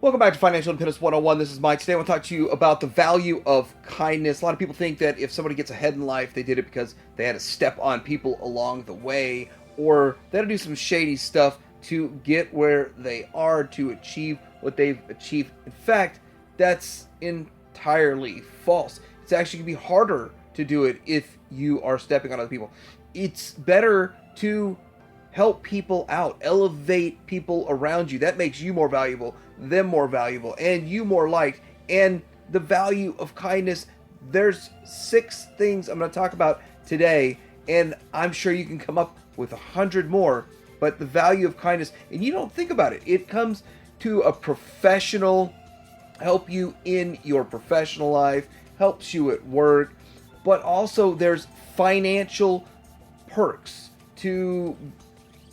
Welcome back to Financial Independence 101. This is Mike. Today I want to talk to you about the value of kindness. A lot of people think that if somebody gets ahead in life, they did it because they had to step on people along the way, or they had to do some shady stuff to get where they are, to achieve what they've achieved. In fact, that's entirely false. It's actually going to be harder to do it if you are stepping on other people. It's better to help people out, elevate people around you. That makes you more valuable, them more valuable, and you more liked. And the value of kindness, there's 6 things I'm going to talk about today, and I'm sure you can come up with 100 more. But the value of kindness, and you don't think about it, it comes to a professional, help you in your professional life, helps you at work, but also there's financial perks to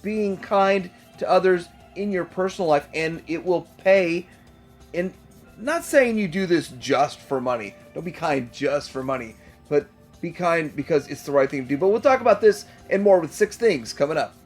being kind to others in your personal life, and it will pay. And not saying you do this just for money. Don't be kind just for money, but be kind because it's the right thing to do. But we'll talk about this and more with 6 things coming up.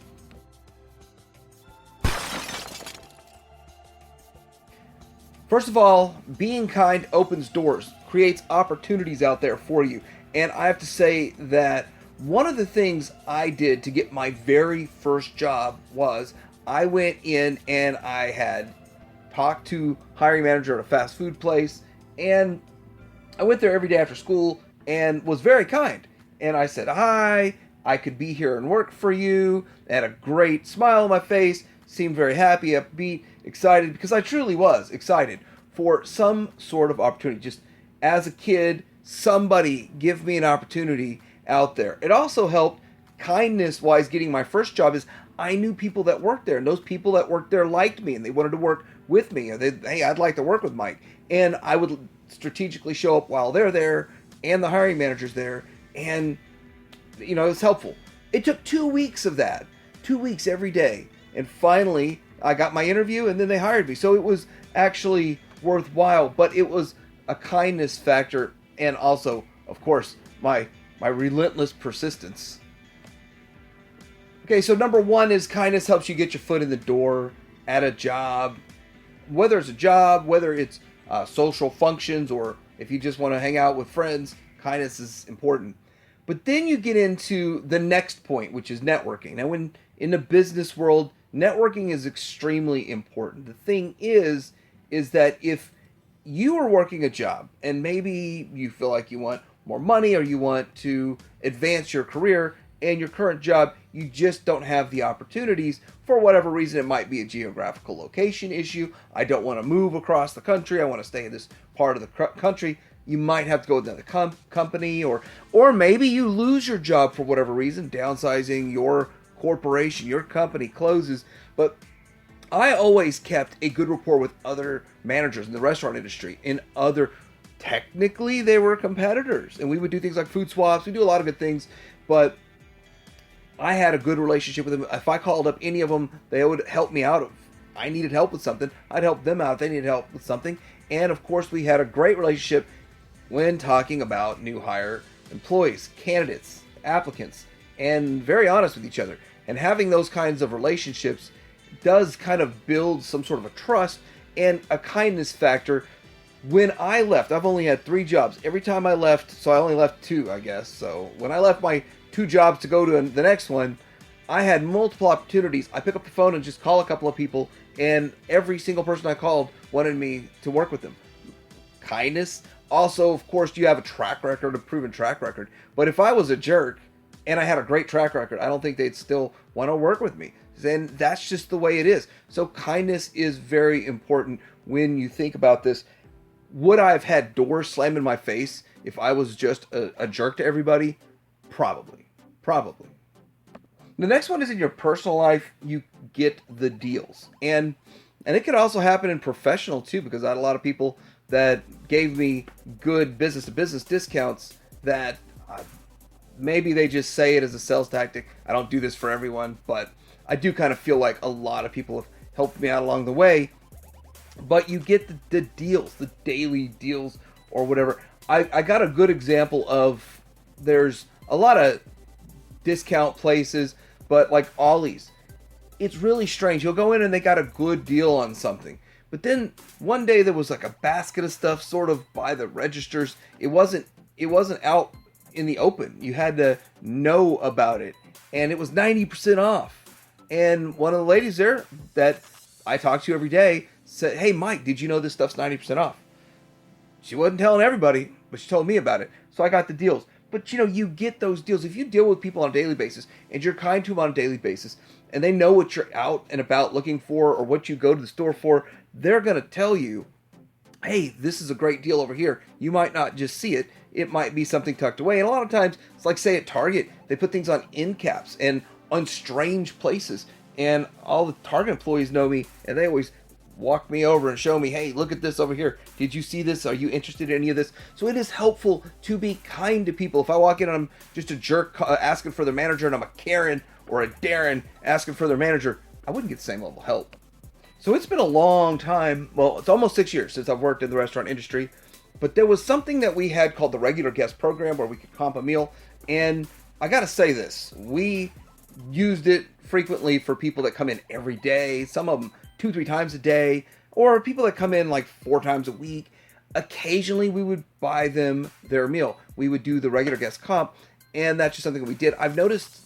First of all, being kind opens doors, creates opportunities out there for you. And I have to say that one of the things I did to get my very first job was I went in and I had talked to hiring manager at a fast food place, and I went there every day after school and was very kind. And I said, "Hi, I could be here and work for you." I had a great smile on my face, seemed very happy, upbeat, excited, because I truly was excited for some sort of opportunity. Just as a kid, somebody give me an opportunity out there. It also helped kindness-wise getting my first job is I knew people that worked there, and those people that worked there liked me, and they wanted to work with me. Hey, I'd like to work with Mike. And I would strategically show up while they're there and the hiring manager's there, and, it was helpful. It took 2 weeks of that, 2 weeks every day, and finally I got my interview, and then they hired me. So it was actually worthwhile, but it was a kindness factor, and also, of course, my relentless persistence. Okay, so number 1 is kindness helps you get your foot in the door at a job. Whether it's a job, whether it's social functions, or if you just want to hang out with friends, kindness is important. But then you get into the next point, which is networking. Now, when in the business world, networking is extremely important. The thing is that if you are working a job and maybe you feel like you want more money or you want to advance your career, and your current job, you just don't have the opportunities for whatever reason. It might be a geographical location issue. I don't want to move across the country. I want to stay in this part of the country. You might have to go with another company, or maybe you lose your job for whatever reason, downsizing, your corporation, your company closes. But I always kept a good rapport with other managers in the restaurant industry, technically they were competitors, and we would do things like food swaps. We do a lot of good things, but I had a good relationship with them. If I called up any of them, they would help me out. If I needed help with something, I'd help them out if they needed help with something. And of course, we had a great relationship when talking about new hire employees, candidates, applicants, and very honest with each other. And having those kinds of relationships does kind of build some sort of a trust and a kindness factor. When I left, I've only had 3 jobs. Every time I left, so I only left 2, I guess. So when I left my 2 jobs to go to the next one, I had multiple opportunities. I pick up the phone and just call a couple of people, and every single person I called wanted me to work with them. Kindness. Also, of course, you have a track record, a proven track record. But if I was a jerk and I had a great track record, I don't think they'd still want to work with me. And that's just the way it is. So kindness is very important when you think about this. Would I have had doors slam in my face if I was just a jerk to everybody? Probably. The next one is in your personal life, you get the deals. And it could also happen in professional too, because I had a lot of people that gave me good business-to-business discounts that maybe they just say it as a sales tactic. I don't do this for everyone, but I do kind of feel like a lot of people have helped me out along the way. But you get the deals, the daily deals or whatever. I got a good example of, there's a lot of discount places, but like Ollie's, it's really strange. You'll go in and they got a good deal on something, But then one day there was like a basket of stuff sort of by the registers. It wasn't out in the open. You had to know about it. And it was 90% off. And one of the ladies there that I talk to every day said, "Hey, Mike, did you know this stuff's 90% off?" She wasn't telling everybody, but she told me about it. So I got the deals. But you get those deals. If you deal with people on a daily basis and you're kind to them on a daily basis and they know what you're out and about looking for or what you go to the store for, they're going to tell you, "Hey, this is a great deal over here." You might not just see it. It might be something tucked away. And a lot of times, it's like, say, at Target, they put things on end caps and on strange places. And all the Target employees know me, and they always walk me over and show me, "Hey, look at this over here. Did you see this? Are you interested in any of this?" So it is helpful to be kind to people. If I walk in and I'm just a jerk asking for their manager, and I'm a Karen or a Darren asking for their manager, I wouldn't get the same level of help. So it's been a long time. Well, it's almost 6 years since I've worked in the restaurant industry. But there was something that we had called the regular guest program where we could comp a meal. And I got to say this. We used it frequently for people that come in every day. Some of them 2-3 times a day. Or people that come in like 4 times a week. Occasionally we would buy them their meal. We would do the regular guest comp. And that's just something that we did. I've noticed,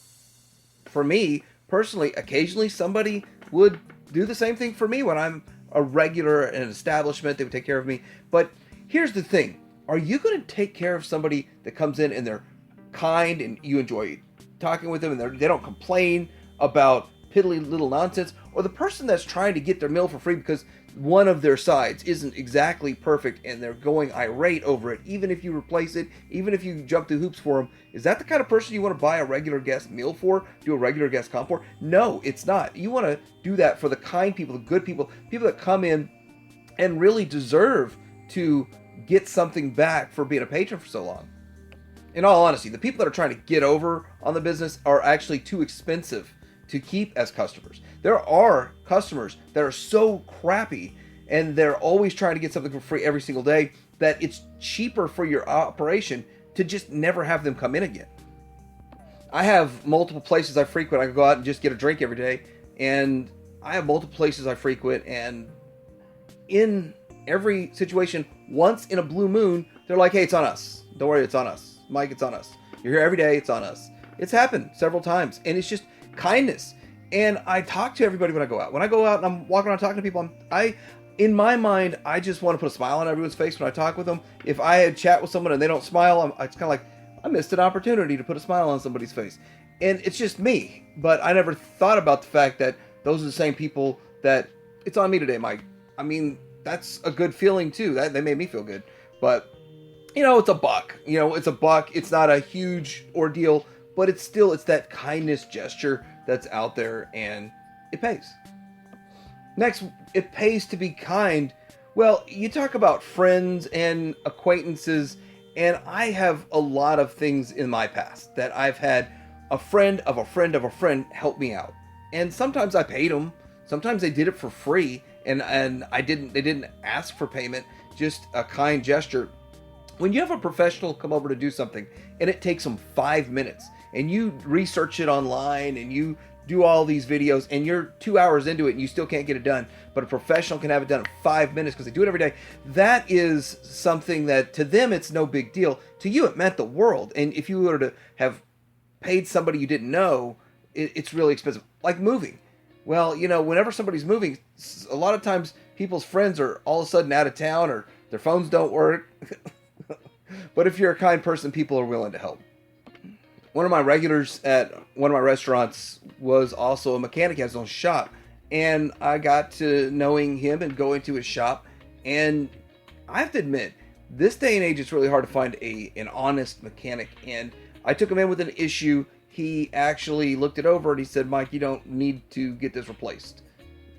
for me personally, occasionally somebody would do the same thing for me when I'm a regular in an establishment. They would take care of me. But here's the thing. Are you going to take care of somebody that comes in and they're kind and you enjoy talking with them and they don't complain about piddly little nonsense? Or the person that's trying to get their meal for free because one of their sides isn't exactly perfect and they're going irate over it, even if you replace it, even if you jump through hoops for them? Is that the kind of person you want to buy a regular guest meal for, do a regular guest comp for? No, it's not. You want to do that for the kind people, the good people, people that come in and really deserve to get something back for being a patron for so long. In all honesty, the people that are trying to get over on the business are actually too expensive to keep as customers. There are customers that are so crappy and they're always trying to get something for free every single day that it's cheaper for your operation to just never have them come in again. I have multiple places I frequent. I can go out and just get a drink every day, and I have multiple places I frequent, and in every situation, once in a blue moon, they're like, "Hey, it's on us. Don't worry, it's on us. Mike, it's on us. You're here every day, it's on us." It's happened several times, and it's just kindness. And I talk to everybody when I go out. When I go out and I'm walking around talking to people, in my mind, I just want to put a smile on everyone's face when I talk with them. If I had chat with someone and they don't smile, it's kind of like, I missed an opportunity to put a smile on somebody's face. And it's just me. But I never thought about the fact that those are the same people that, "It's on me today, Mike." I mean, that's a good feeling too. They made me feel good. But, it's a buck. It's a buck. It's not a huge ordeal, but it's that kindness gesture that's out there, and it pays. Next, it pays to be kind. Well, you talk about friends and acquaintances, and I have a lot of things in my past that I've had a friend of a friend of a friend help me out. And sometimes I paid them. Sometimes they did it for free, and they didn't ask for payment, just a kind gesture. When you have a professional come over to do something and it takes them 5 minutes and you research it online and you do all these videos and you're 2 hours into it and you still can't get it done, but a professional can have it done in 5 minutes because they do it every day, that is something that to them it's no big deal. To you it meant the world. And if you were to have paid somebody you didn't know, it's really expensive. Like moving. Well, whenever somebody's moving, a lot of times people's friends are all of a sudden out of town or their phones don't work. But if you're a kind person, people are willing to help. One of my regulars at one of my restaurants was also a mechanic, has his own shop. And I got to knowing him and going to his shop. And I have to admit, this day and age, it's really hard to find an honest mechanic. And I took him in with an issue. He actually looked it over and he said, "Mike, you don't need to get this replaced.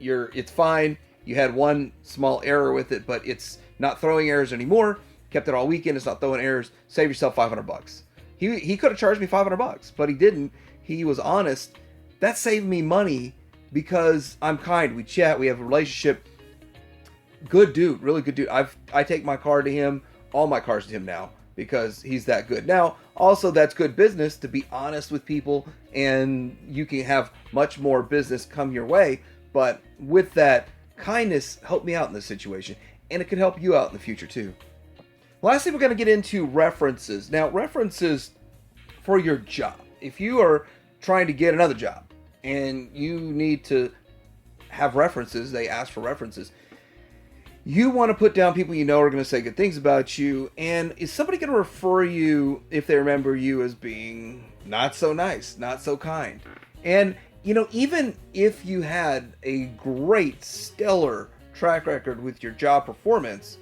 It's fine. You had one small error with it, but it's not throwing errors anymore. Kept it all weekend. It's not throwing errors. Save yourself $500. He could have charged me $500, but he didn't. He was honest. That saved me money because I'm kind. We chat. We have a relationship. Good dude. Really good dude. I take my car to him. All my cars to him now because he's that good. Now, also, that's good business to be honest with people, and you can have much more business come your way. But with that, kindness helped me out in this situation, and it could help you out in the future too. Lastly, we're going to get into references. Now, references for your job. If you are trying to get another job and you need to have references, they ask for references. You want to put down people you know are going to say good things about you, and is somebody going to refer you if they remember you as being not so nice, not so kind? And, even if you had a great, stellar track record with your job performance,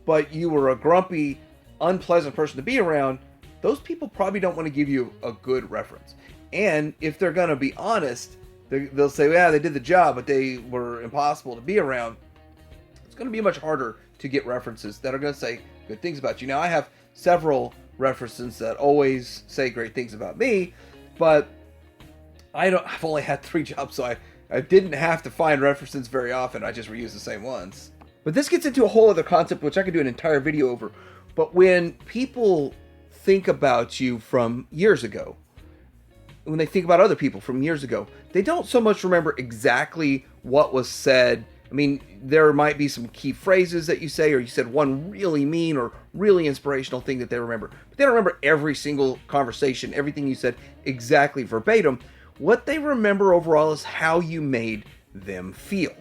but you were a grumpy, unpleasant person to be around, those people probably don't want to give you a good reference. And if they're going to be honest, they'll say, yeah, they did the job, but they were impossible to be around. It's going to be much harder to get references that are going to say good things about you. Now, I have several references that always say great things about me, but I've only had 3 jobs, so I didn't have to find references very often. I just reuse the same ones. But this gets into a whole other concept, which I could do an entire video over. But when people think about you from years ago, when they think about other people from years ago, they don't so much remember exactly what was said. I mean, there might be some key phrases that you say, or you said one really mean or really inspirational thing that they remember. But they don't remember every single conversation, everything you said exactly verbatim. What they remember overall is how you made them feel.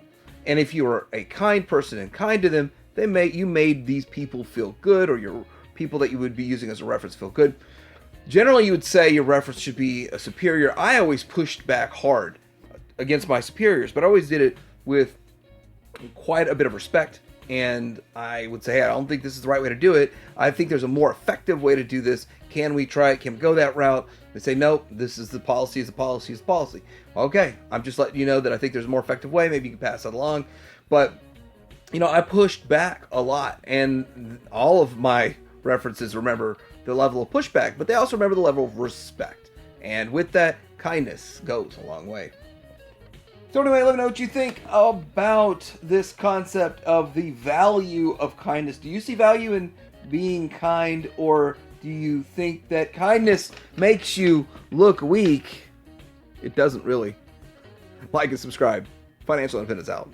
And if you were a kind person and kind to them, you made these people feel good, or your people that you would be using as a reference feel good. Generally, you would say your reference should be a superior. I always pushed back hard against my superiors, but I always did it with quite a bit of respect. And I would say, hey, I don't think this is the right way to do it. I think there's a more effective way to do this. Can we try it? Can we go that route? They say, nope, this is the policy, is the policy, is the policy. Okay, I'm just letting you know that I think there's a more effective way. Maybe you can pass that along. But, I pushed back a lot. And all of my references remember the level of pushback, but they also remember the level of respect. And with that, kindness goes a long way. So anyway, let me know what you think about this concept of the value of kindness. Do you see value in being kind, or do you think that kindness makes you look weak? It doesn't really. Like and subscribe. Financial Independence out.